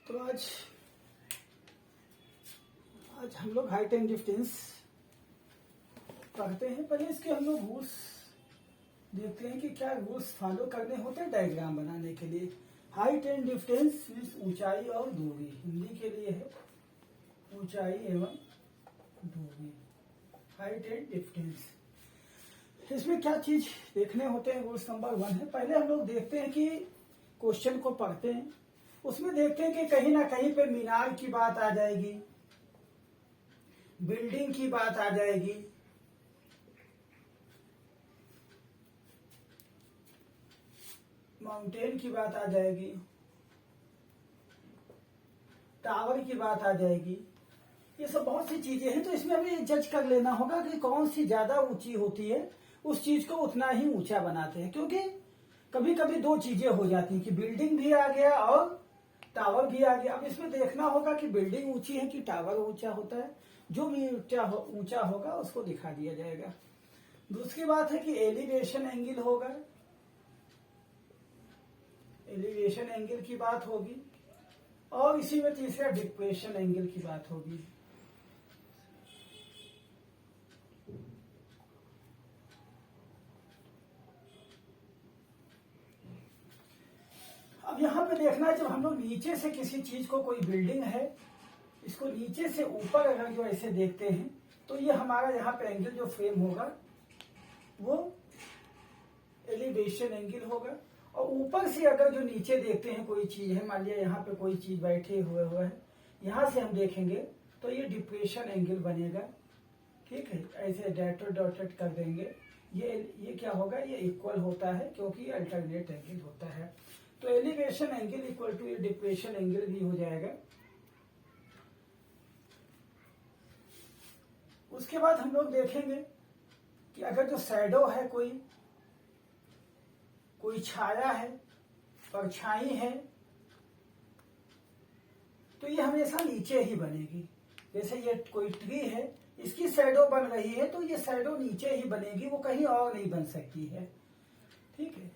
तो आज हम लोग हाइट एंड डिफरेंस पढ़ते हैं। पहले इसके हम लोग रूल्स देखते हैं कि क्या रूल्स फॉलो करने होते हैं डायग्राम बनाने के लिए। हाइट एंड डिफरेंस मीन्स ऊंचाई और दूरी, हिंदी के लिए है ऊंचाई एवं दूरी, हाइट एंड डिफरेंस। इसमें क्या चीज देखने होते हैं, रूल्स नंबर 1 है। पहले हम लोग देखते हैं कि क्वेश्चन को पढ़ते हैं, उसमें देखते हैं कि कहीं ना कहीं पे मीनार की बात आ जाएगी, बिल्डिंग की बात आ जाएगी, माउंटेन की बात आ जाएगी, टावर की बात आ जाएगी। ये सब बहुत सी चीजें हैं। तो इसमें हमें जज कर लेना होगा कि कौन सी ज्यादा ऊंची होती है, उस चीज को उतना ही ऊंचा बनाते हैं। क्योंकि कभी कभी दो चीजें हो जाती हैं कि बिल्डिंग भी आ गया और टावर भी आ गया। अब इसमें देखना होगा कि बिल्डिंग ऊंची है कि टावर ऊंचा होता है। जो भी ऊंचा होगा उसको दिखा दिया जाएगा। दूसरी बात है कि एलिवेशन एंगल होगा, एलिवेशन एंगल की बात होगी। और इसी में तीसरा डिप्रेशन एंगल की बात होगी। अब यहां पे देखना है, जब हम लोग नीचे से किसी चीज को, कोई बिल्डिंग है, इसको नीचे से ऊपर अगर जो ऐसे देखते हैं तो ये हमारा यहाँ पे एंगल जो फ्रेम होगा वो एलिवेशन एंगल होगा। और ऊपर से अगर जो नीचे देखते हैं कोई चीज है, मान लिया यहाँ पे कोई चीज बैठे हुए है, यहाँ से हम देखेंगे तो ये डिप्रेशन एंगल बनेगा। ठीक है, ऐसे डॉटेड कर देंगे। ये क्या होगा, ये इक्वल होता है क्योंकि ये अल्टरनेट एंगल होता है। तो एलिवेशन एंगल इक्वल टू ये डिप्रेशन एंगल भी हो जाएगा। उसके बाद हम लोग देखेंगे कि अगर जो शैडो है, कोई छाया है, परछाई है, तो ये हमेशा नीचे ही बनेगी। जैसे ये कोई ट्री है, इसकी शैडो बन रही है तो ये शैडो नीचे ही बनेगी, वो कहीं और नहीं बन सकती है। ठीक है।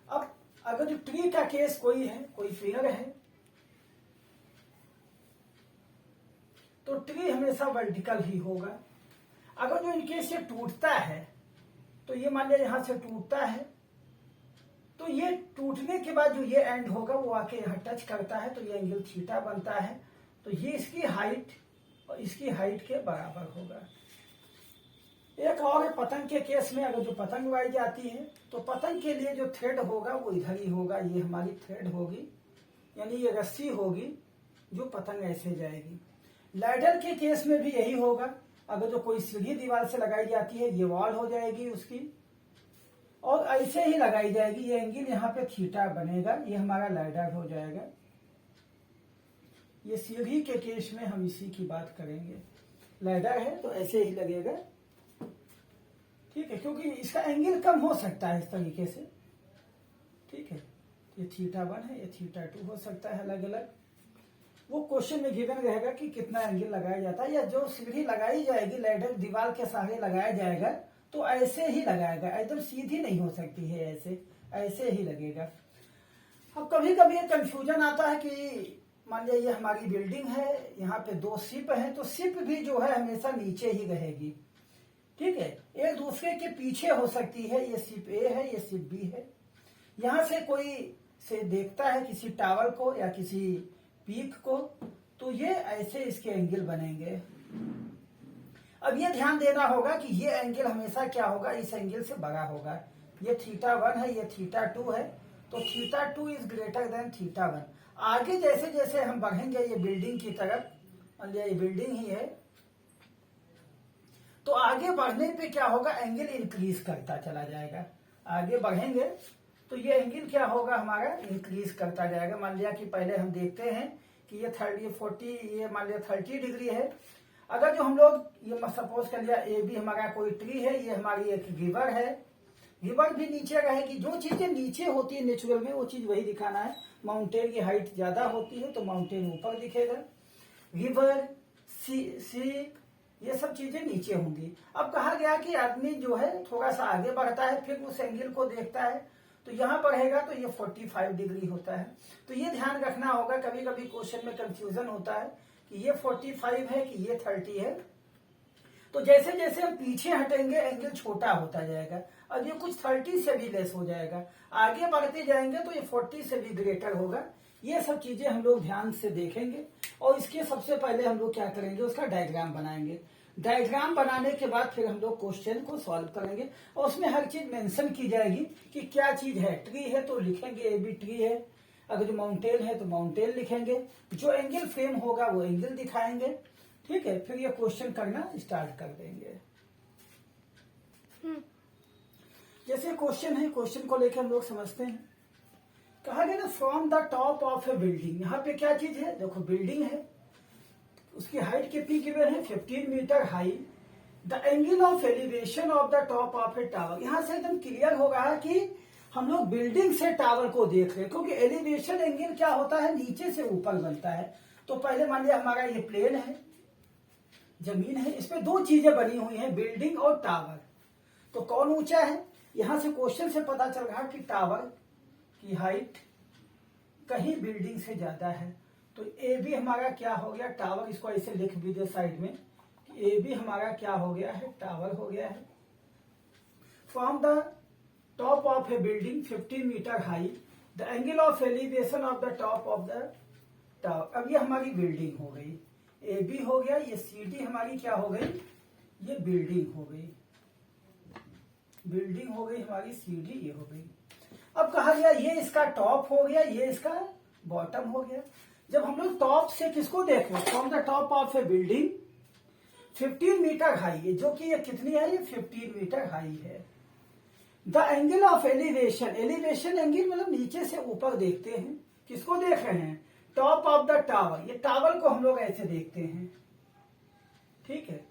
अब अगर जो ट्री का केस कोई है, कोई फिगर है, तो ट्री हमेशा वर्टिकल ही होगा। अगर जो इनकेस ये टूटता है, तो ये मान लिया यहां से टूटता है, तो ये टूटने के बाद जो ये एंड होगा वो आके यहां टच करता है, तो ये एंगल थीटा बनता है। तो ये इसकी हाइट और इसकी हाइट के बराबर होगा। एक और पतंग के केस में, अगर जो पतंग उड़ाई जाती है तो पतंग के लिए जो थ्रेड होगा वो इधर ही होगा। ये हमारी थ्रेड होगी, यानी ये रस्सी होगी जो पतंग ऐसे जाएगी। लैडर के केस में भी यही होगा। अगर जो कोई सीढ़ी दीवार से लगाई जाती है, ये वॉल हो जाएगी उसकी, और ऐसे ही लगाई जाएगी। ये एंगल यहाँ पे थीटा बनेगा, ये हमारा लैडर हो जाएगा। ये सीढ़ी के केस में हम इसी की बात करेंगे। लैडर है तो ऐसे ही लगेगा। ठीक है, क्योंकि इसका एंगल कम हो सकता है इस तरीके से। ठीक है, ये थीटा 1 है, ये थीटा 2 हो सकता है अलग अलग। वो क्वेश्चन में गिवन रहेगा कि कितना एंगल लगाया जाता है। या जो सीढ़ी लगाई जाएगी, लैडर दीवार के सहारे लगाया जाएगा तो ऐसे ही लगाएगा, एकदम सीधी नहीं हो सकती है, ऐसे ही लगेगा। अब कभी कभी ये कंफ्यूजन आता है कि मान लिया ये हमारी बिल्डिंग है, यहाँ पे 2 शिप है, तो शिप भी जो है हमेशा नीचे ही रहेगी। ठीक है, एक दूसरे के पीछे हो सकती है। ये शिप ए है, ये शिप बी है। यहां से कोई से देखता है किसी टावर को या किसी पीक को, तो ये ऐसे इसके एंगल बनेंगे। अब ये ध्यान देना होगा कि ये एंगल हमेशा क्या होगा, इस एंगल से बड़ा होगा। ये थीटा 1 है, ये थीटा 2 है, तो theta 2 is greater than theta 1। आगे जैसे जैसे हम बढ़ेंगे ये बिल्डिंग की तरफ, मान लिया ये बिल्डिंग ही है, तो आगे बढ़ने पे क्या होगा, एंगल इंक्रीज करता चला जाएगा। आगे बढ़ेंगे तो ये एंगल क्या होगा, हमारा इंक्रीज करता जाएगा। मान लिया कि पहले हम देखते हैं कि ये 40 ये मान लिया 30 डिग्री है। अगर जो हम लोग ये सपोज कर लिया ए बी हमारा कोई ट्री है, ये हमारी एक रिवर है, रिवर भी नीचे रहेगी। जो चीजें नीचे होती है नेचुरल में, वो चीज वही दिखाना है। माउंटेन की हाइट ज्यादा होती है तो माउंटेन ऊपर दिखेगा, रिवर, सी, ये सब चीजें नीचे होंगी। अब कहा गया कि आदमी जो है थोड़ा सा आगे बढ़ता है, फिर उस एंगल को देखता है, तो यहाँ पर रहेगा तो ये 45 डिग्री होता है। तो ये ध्यान रखना होगा, कभी कभी क्वेश्चन में कंफ्यूजन होता है कि ये 45 है कि ये 30 है। तो जैसे जैसे हम पीछे हटेंगे एंगल छोटा होता जाएगा। अब ये कुछ 30 से भी लेस हो जाएगा, आगे बढ़ते जाएंगे तो ये 40 से भी ग्रेटर होगा। ये सब चीजें हम लोग ध्यान से देखेंगे और इसके सबसे पहले हम लोग क्या करेंगे, उसका डायग्राम बनाएंगे। डायग्राम बनाने के बाद फिर हम लोग क्वेश्चन को सॉल्व करेंगे और उसमें हर चीज मेंशन की जाएगी कि क्या चीज है। ट्री है तो लिखेंगे ए बी ट्री है, अगर जो माउंटेन है तो माउंटेन लिखेंगे, जो एंगल फ्रेम होगा वो एंगल दिखाएंगे। ठीक है, फिर ये क्वेश्चन करना स्टार्ट कर देंगे। जैसे क्वेश्चन है, क्वेश्चन को लेकर हम लोग समझते हैं। कहा गया ना from the top of a building, यहाँ पे क्या चीज है, देखो बिल्डिंग है, उसकी हाइट कितनी गिवन है 15 metre high. The angle of elevation of the top of a tower, यहां से एकदम क्लियर हो रहा है कि हम लोग बिल्डिंग से टावर को देख रहे हैं, क्योंकि एलिवेशन एंगल क्या होता है, नीचे से ऊपर बनता है। तो पहले मान लिया हमारा ये प्लेन है, जमीन है, इसमें दो चीजें बनी हुई हैं, बिल्डिंग और टावर। तो कौन ऊंचा है, यहां से क्वेश्चन से पता चल रहा कि टावर की हाइट कहीं बिल्डिंग से ज्यादा है। तो ए बी हमारा क्या हो गया, टावर, इसको ऐसे लिख दीजिए साइड में कि ए बी हमारा क्या हो गया है, टावर हो गया है। From the top of a building 15 metre high, the angle of elevation of the top of the tower. अब ये हमारी बिल्डिंग हो गई, ए बी हो गया, ये सी डी हमारी क्या हो गई, ये बिल्डिंग हो गई, बिल्डिंग हो गई हमारी सी डी, ये हो गई। अब कहा गया ये इसका टॉप हो गया, ये इसका बॉटम हो गया। जब हम लोग टॉप से किसको देख रहे हैं, from the top of a building 15 metre high है, जो कि ये कितनी है, ये 15 मीटर हाई है। The angle of elevation, elevation angle मतलब नीचे से ऊपर देखते हैं, किसको देख रहे हैं, टॉप ऑफ द टावर, ये टावर को हम लोग ऐसे देखते हैं। ठीक है,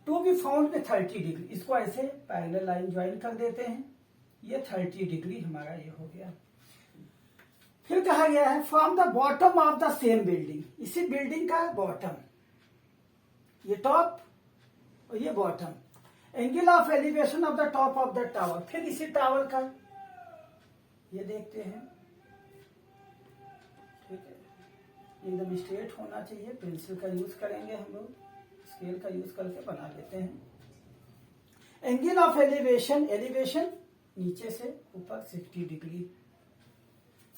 टू बी फाउंड में 30 डिग्री, इसको ऐसे पैरेलल लाइन ज्वाइन कर देते हैं, ये 30 डिग्री हमारा ये हो गया। फिर कहा गया है from the bottom of the same building, इसी बिल्डिंग का बॉटम, ये टॉप और ये bottom, angle of elevation of the top of the tower, फिर इसी टावर का ये देखते हैं। ठीक है, एकदम स्ट्रेट होना चाहिए, पेंसिल का यूज करेंगे हम लोग, स्केल का यूज करके बना लेते हैं। एंगल ऑफ एलिवेशन, एलिवेशन नीचे से ऊपर 60 degree.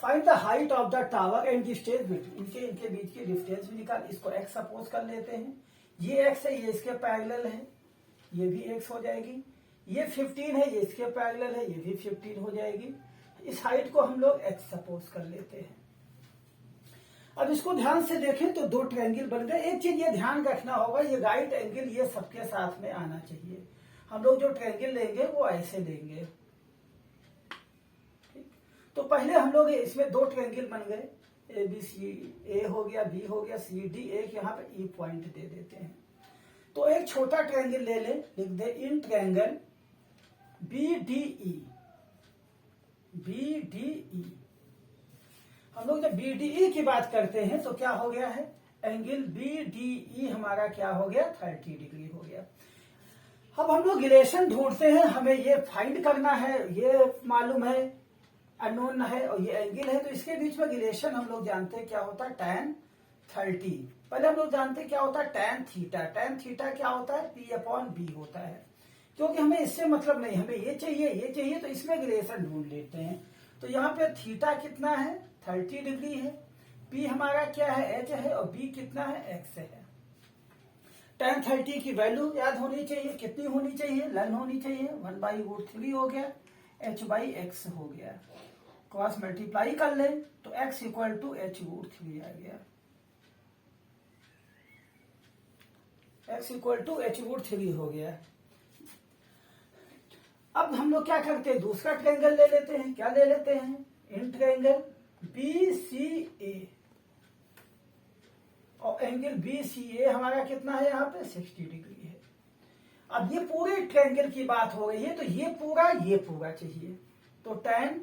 Find the height of the tower and distance between, इनके बीच की डिस्टेंस भी निकाल, इसको x सपोज कर लेते हैं, ये x है, ये इसके पैरेलल है, ये भी x हो जाएगी। ये 15 है, ये इसके पैरेलल है, ये भी 15 हो जाएगी। इस हाइट को हम लोग x सपोज कर लेते हैं। अब इसको ध्यान से देखें तो दो ट्रायंगल बन गए। एक चीज ये ध्यान रखना होगा, ये राइट एंगल ये सबके साथ में आना चाहिए। हम लोग जो ट्रायंगल लेंगे वो ऐसे लेंगे। तो पहले हम लोग इसमें दो ट्रायंगल बन गए, ए बी सी, ए हो गया, बी हो गया, सी डी, एक यहाँ पे ई पॉइंट दे देते हैं। तो एक छोटा ट्रायंगल ले ले, लिख दे in triangle B D E, B D E. हम लोग जब बी डी ई की बात करते हैं तो क्या हो गया है, एंगल बी डी ई हमारा क्या हो गया, 30 डिग्री हो गया। अब हम लोग रिलेशन ढूंढते हैं, हमें ये फाइंड करना है, ये मालूम है, अननोन है और ये एंगल है, तो इसके बीच में रिलेशन हम लोग जानते हैं क्या होता है, tan 30। पहले हम लोग जानते हैं क्या होता है tan थीटा, tan थीटा क्या होता है, P/B होता है। क्योंकि हमें इससे मतलब नहीं, हमें ये चाहिए, तो इसमें रिलेशन ढूंढ लेते हैं। तो यहाँ पे थीटा कितना है, 30 डिग्री है, P हमारा क्या है, H है, और B कितना है, X है। tan 30 की वैल्यू याद होनी चाहिए, कितनी होनी चाहिए, लर्न होनी चाहिए, 1/√3 हो गया, H/X हो गया। क्रॉस मल्टीप्लाई कर ले तो x इक्वल टू H√3 आ गया, x इक्वल टू H√3 हो गया। अब हम लोग क्या करते हैं, दूसरा ट्रायंगल ले लेते हैं, क्या ले लेते हैं, इन ट्रायंगल BCA, और एंगल BCA हमारा कितना है, यहाँ पे 60 डिग्री है। अब ये पूरे ट्रायंगल की बात हो गई है, तो ये पूरा चाहिए। तो tan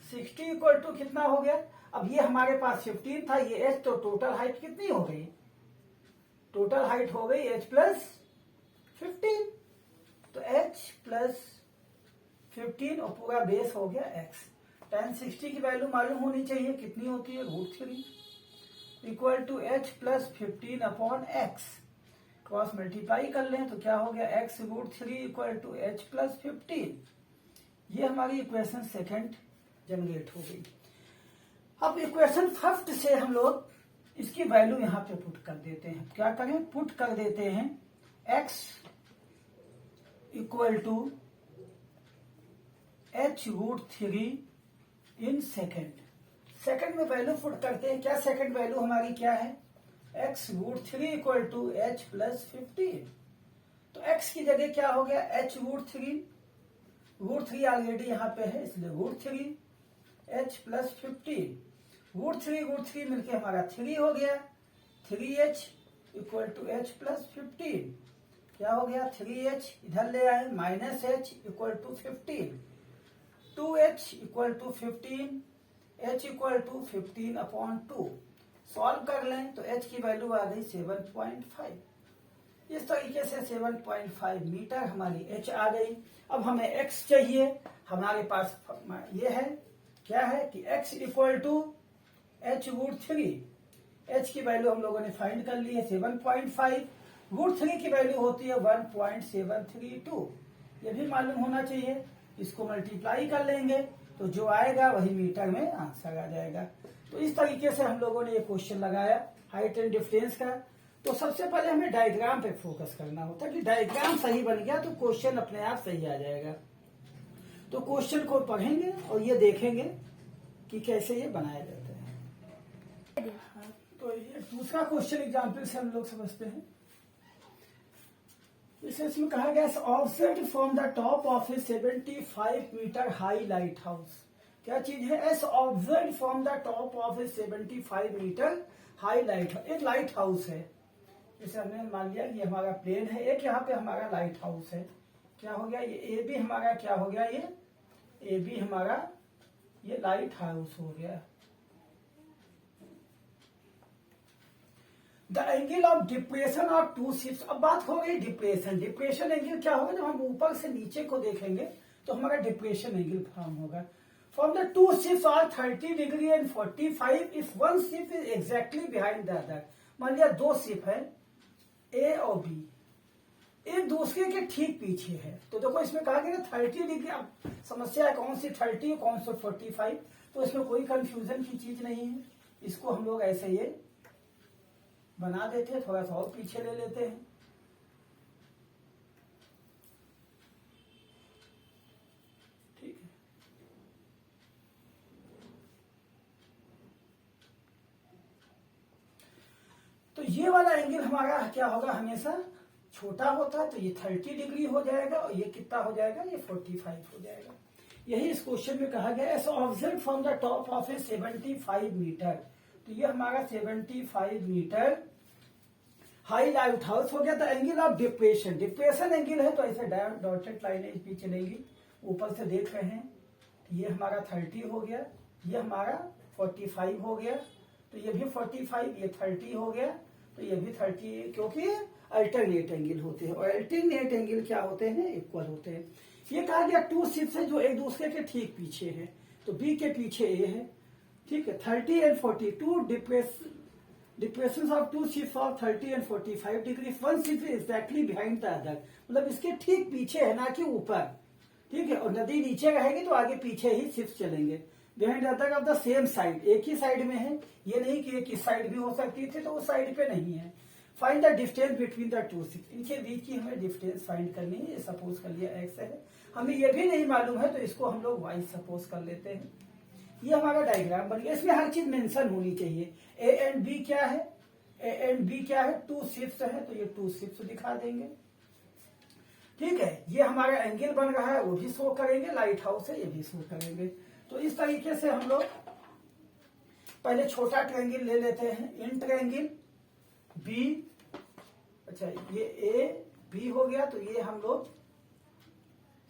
60 इक्वल टू कितना हो गया, अब ये हमारे पास 15 था, ये h, तो टोटल हाइट कितनी हो गई, टोटल हाइट हो गई h + 15। तो h + 15 और पूरा बेस हो गया x। tan 60 की वैल्यू मालूम होनी चाहिए, कितनी होती है, √3 equal to h plus 15 upon x। Cross multiply कर लें तो क्या हो गया, x √3 equal to h plus 15। ये हमारी इक्वेशन सेकंड जनरेट हो गई। अब इक्वेशन फर्स्ट से हम लोग इसकी वैल्यू यहां पे पुट कर देते हैं। क्या करें, पुट कर देते हैं x equal to h√3 in second. Second में वैल्यू पुट करते हैं। क्या सेकेंड वैल्यू हमारी क्या है, x √3 equal to h plus 15। तो x की जगह क्या हो गया, h√3, √3 ऑलरेडी यहां पे है इसलिए √3 h प्लस 15। √3 मिलके हमारा 3 हो गया, 3h equal to h plus 15। क्या हो गया, 3h इधर ले आए, minus h equal to 15, 2h equal to 15, h equal to 15 upon 2। Solve कर लें तो h की वैल्यू आ गई 7.5। इस तरीके से 7.5 मीटर हमारी h आ गई। अब हमें x चाहिए, हमारे पास ये है, क्या है कि x equal to h√3। h की वैल्यू हम लोगों ने फाइंड कर ली है 7.5, √3 की वैल्यू होती है 1.732। ये भी मालूम होना चाहिए। इसको मल्टीप्लाई कर लेंगे तो जो आएगा वही मीटर में आंसर आ जाएगा। तो इस तरीके से हम लोगों ने ये क्वेश्चन लगाया हाइट एंड डिफरेंस का। तो सबसे पहले हमें डायग्राम पे फोकस करना होता है कि डायग्राम सही बन गया तो क्वेश्चन अपने आप सही आ जाएगा। तो क्वेश्चन को पढ़ेंगे और ये देखेंगे कि कैसे ये बनाया जाता है। तो ये दूसरा क्वेश्चन एग्जाम्पल से हम लोग समझते हैं। इसमें कहा गया observe from the top of a 75 metre high lighthouse. क्या चीज है, as observe from the top of a 75 metre high lighthouse. एक लाइट हाउस है, जैसे हमने मान लिया ये हमारा प्लेन है, एक यहाँ पे हमारा लाइट हाउस है। क्या हो गया, ये ए बी हमारा क्या हो गया, ये ए बी हमारा ये लाइट हाउस हो गया। The angle of depression of two ships. अब बात हो गई डिप्रेशन। डिप्रेशन एंगल क्या होगा, जब हम ऊपर से नीचे को देखेंगे तो हमारा डिप्रेशन एंगल फॉर्म होगा। From the two ships are 30 degree and 45 if one ship is exactly behind the other. मान लिया दो शिप है ए और बी, एक दूसरे के ठीक पीछे है। तो देखो इसमें कहा गया 30 डिग्री। अब समस्या है कौन सी 30 कौन सी 45, तो इसमें कोई कंफ्यूजन की चीज नहीं है। इसको हम लोग ऐसे ये बना देते हैं, थोड़ा सा और पीछे ले लेते हैं। ठीक है, तो ये वाला एंगल हमारा क्या होगा, हमेशा छोटा होता है, तो ये 30 डिग्री हो जाएगा और ये कितना हो जाएगा, ये 45 हो जाएगा। यही इस क्वेश्चन में कहा गया as observe from the top of a 75 metre. तो ये हमारा 75 मीटर हाई लाइट हाउस हो गया। The angle of depression, depression angle है तो ऐसे डॉटेड लाइनें भी चलेंगी। ऊपर से देख रहे हैं ये हमारा 30 हो गया, ये हमारा 45 हो गया, तो ये भी 45, ये 30 हो गया, तो ये भी 30, क्योंकि अल्टरनेट एंगल होते हैं और अल्टरनेट एंगल क्या होते हैं, इक्वल होते हैं। ये कहा गया टू शिप्स है जो एक दूसरे के ठीक पीछे है, तो बी के पीछे ए है। ठीक है, 30 and 42 depression of two ships of 30 and 45 degree, one ship is exactly behind the other, मतलब इसके ठीक पीछे है ना कि ऊपर। ठीक है, और नदी नीचे रहेगी तो आगे पीछे ही शिप्स चलेंगे। Behind the other of the same side, एक ही साइड में है, ये नहीं कि एक ही साइड भी हो सकती थी, तो उस साइड पे नहीं है। Find the distance between the two ships, इनके बीच की हमें डिस्टेंस फाइंड करनी है। सपोज कर लिया एक्स है, हमें ये भी नहीं मालूम है तो इसको हम लोग वाई सपोज कर लेते हैं। ये हमारा डायग्राम बन गया। इसमें हर चीज मेंशन होनी चाहिए। ए एंड बी क्या है, ए एंड बी क्या है, टू शिप्स है, तो ये टू शिप्स दिखा देंगे। ठीक है, ये हमारा एंगल बन रहा है वो भी शो करेंगे, लाइट हाउस है ये भी शो करेंगे। तो इस तरीके से हम लोग पहले छोटा ट्रायंगल ले लेते हैं, इन ट्रायंगल बी, अच्छा ये ए बी हो गया, तो ये हम लोग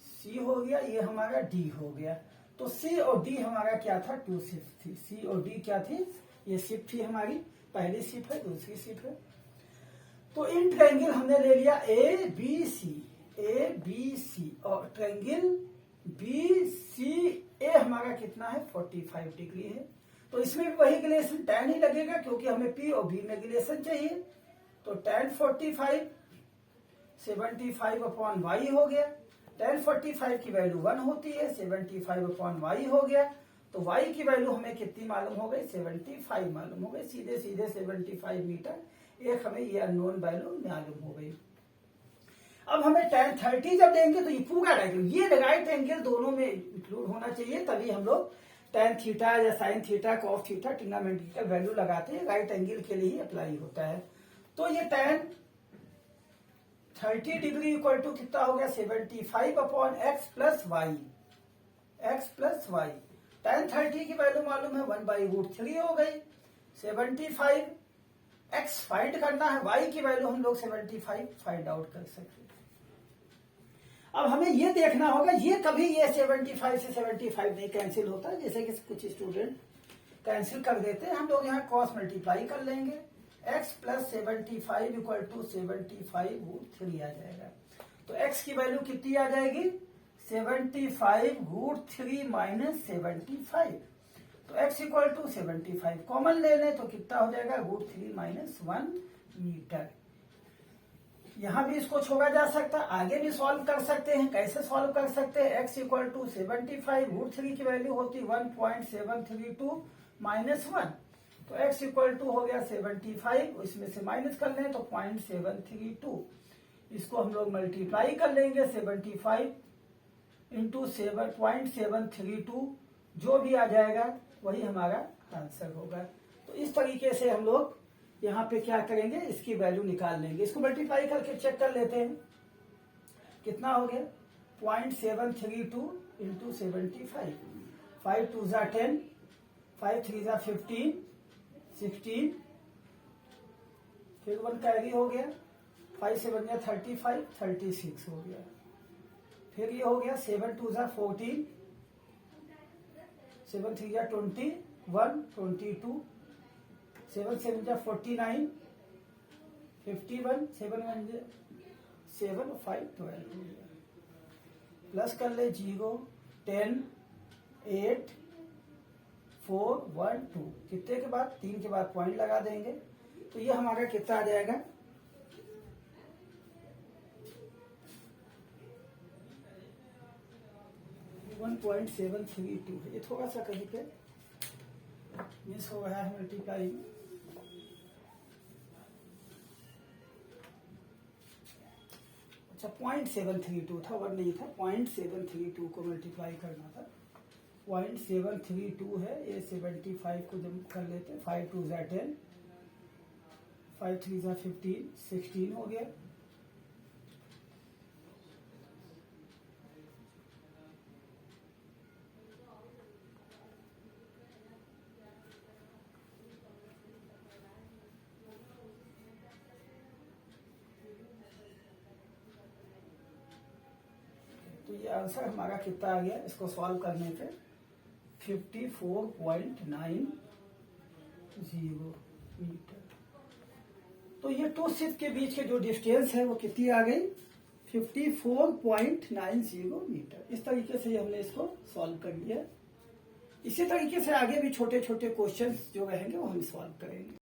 सी हो गया, ये हमारा डी हो गया। तो सी और डी हमारा क्या था, टू शिप थी। सी और डी क्या थी, ये शिप थी हमारी, पहली शिप है दूसरी शिप है। तो इन ट्रायंगल हमने ले लिया A B C, A B C, और ट्रायंगल बी सी ए हमारा कितना है 45 डिग्री है। तो इसमें भी वही रिलेशन tan ही लगेगा क्योंकि हमें P और B में रिलेशन चाहिए। तो tan 45 75 अपॉन y हो गया। tan 45 की वैल्यू 1 होती है, 75 अपॉन y हो गया। तो y की वैल्यू हमें कितनी मालूम हो गई 75 मालूम हो गई। सीधे सीधे 75 मीटर एक हमें ये अननोन वैल्यू मालूम हो गई। अब हमें tan 30 जब देंगे तो ये पूरा डायग्राम ये राइट एंगल दोनों में इंक्लूड होना चाहिए, तभी हम लोग tan थीटा या sin theta cos theta trigonometrical value लगाते हैं, राइट एंगल के लिए ही अप्लाई होता है। तो ये tan 30 डिग्री इक्वल टू कितना हो गया 75 upon x plus y. X plus y tan 30 की वैल्यू मालूम है 1/√3 हो गई। 75 एक्स फाइंड करना है, वाई की वैल्यू हम लोग 75 फाइंड आउट कर सकते हैं। अब हमें ये देखना होगा ये कभी ये 75 से 75 नहीं कैंसिल होता, जैसे कि कुछ स्टूडेंट कैंसिल कर देते हैं। हम लोग यहाँ क्रॉस मल्टीप्लाई कर लेंगे, x प्लस 75 इक्वल टू 75√3 आ जाएगा। तो x की वैल्यू कितनी आ जाएगी 75√3 माइनस 75। तो x इक्वल टू 75 कॉमन ले लें तो कितना हो जाएगा √3 माइनस 1 मीटर। यहां भी इसको छोड़ा जा सकता है, आगे भी सॉल्व कर सकते हैं। कैसे सॉल्व कर सकते हैं, x इक्वल टू 75 √3 की वैल्यू होती 1.732 माइनस 1। तो x इक्वल टू हो गया 75, इसमें से माइनस कर लें तो 0.732। इसको हम लोग मल्टीप्लाई कर लेंगे 75 इंटू 7.732, जो भी आ जाएगा वही हमारा आंसर होगा। तो इस तरीके से हम लोग यहाँ पे क्या करेंगे इसकी वैल्यू निकाल लेंगे। इसको मल्टीप्लाई करके चेक कर लेते हैं कितना हो गया 0.732 इंटू 75। 5 2 जा 10, 5 3 जा 15, 16, फिर 1 कैरी हो गया, 5 7 जा 35, 36 हो गया। फिर ये हो गया 7 2 जा 14, 7 3 जा 21, 22, 7 7 जा 49, 51, 7 1 जा 7, 5 12 हो गया। प्लस कर ले 0 10 8 4 1 2, कितने के बाद 3 के बाद पॉइंट लगा देंगे। तो ये हमारा कितना आ जाएगा 1.732 है। ये थोड़ा सा कहीं पे मिस हो रहा है मल्टीप्लाई। अच्छा 0.732 था, 1 नहीं था, 0.732 को मल्टीप्लाई करना था। 0.732 है, ये 75 को जब कर लेते 5 2 जा 10, 5 3 जा 15, 16 हो गया। तो ये आंसर हमारा कितना आ गया इसको सॉल्व करने पे 54.90 मीटर। तो ये टू शिप के बीच के जो डिस्टेंस है वो कितनी आ गई 54.90 मीटर। इस तरीके से हमने इसको सॉल्व कर लिया। इसी तरीके से आगे भी छोटे छोटे क्वेश्चंस जो रहेंगे वो हम सॉल्व करेंगे।